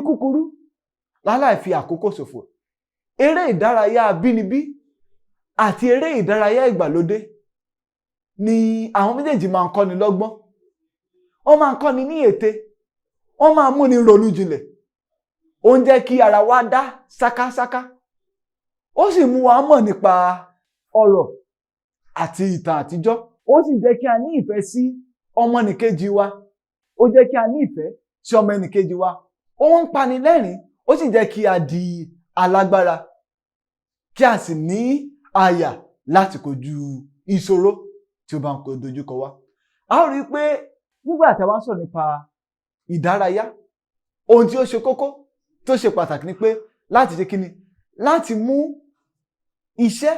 kúkúrú láláì fi àkókò ṣòfò, eré ìdárayá abínibí àti eré ìdárayá ìgbàlódé ni àwọn méjèèjì máa ń kọ́ni lọ́gbọ́n. Wọ́n máa ń kọ́ni ní ète, wọ́n máa ń múni ronú jinlẹ̀. Ó ń jẹ́ kí ara wa dá ṣákáṣáká. Ó sì mú wa mọ̀ nípa ọ̀rọ̀ àti ìtàn àtijọ́. Ó sì jẹ́ kí a ní ìfẹ́ sí ọmọnìkejì wa. Ó jẹ́ kí a ní ìfẹ́ sí ọmọnìkejì wa. Ó ń pani lẹ́rìn-ín, ó sì jẹ́ kí a di alágbára, kí a sì ní àyà láti kojú ìṣòro tí ó bá ń dojúkọ wá. A ó rí i pé nígbà tí a bá ń sọ̀rọ̀ nípa ìdárayá, ohun tí ó ṣe kókó tó ṣe pàtàkì ni pé láti ṣe kíni, láti mú iṣẹ́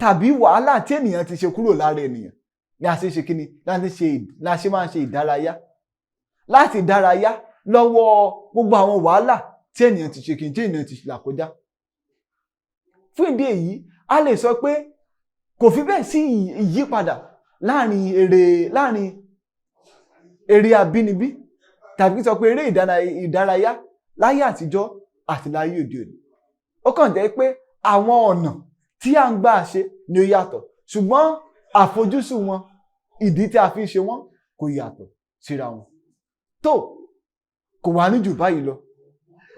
tàbí wàhálà tí ènìyàn ti ṣe kúrò lára ènìyàn ni a ṣe ṣe kíni, la ṣe máa ń ṣe ìdárayá, láti dárayá lọ́wọ́ gbogbo àwọn wàhálà tí ènìyàn ti ṣe kíni, tí ènìyàn ti là kọjá. Fún ìdí èyí, a lè sọ pé kò fi bẹ́ẹ̀ sí ìyípadà láàrin eré abínibí tàbí sọ pé eré ìdárayá láyé àtijọ́ àti láyé òde òní. Ó kàn jẹ́ pé àwọn ọ̀nà tí à ń gbà ṣe ni ó yàtọ̀, ṣùgbọ́n àfojúsùn wọn, ìdí tí a fi ń ṣe wọ́n kò yàtọ̀ síra wọn. Tó kò wá ní jù báyìí lọ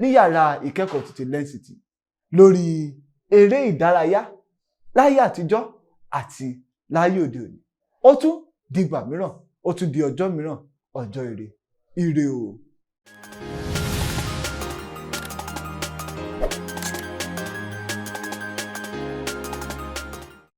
ní yàrá ìkẹ́kọ̀ọ́ títí LearnCity lórí eré ìdárayá láyé àtijọ́ àti láyé òde òní. Ó tún dìgbà mìíràn, ó tún di ọjọ́ mìíràn, ọjọ́ ire o.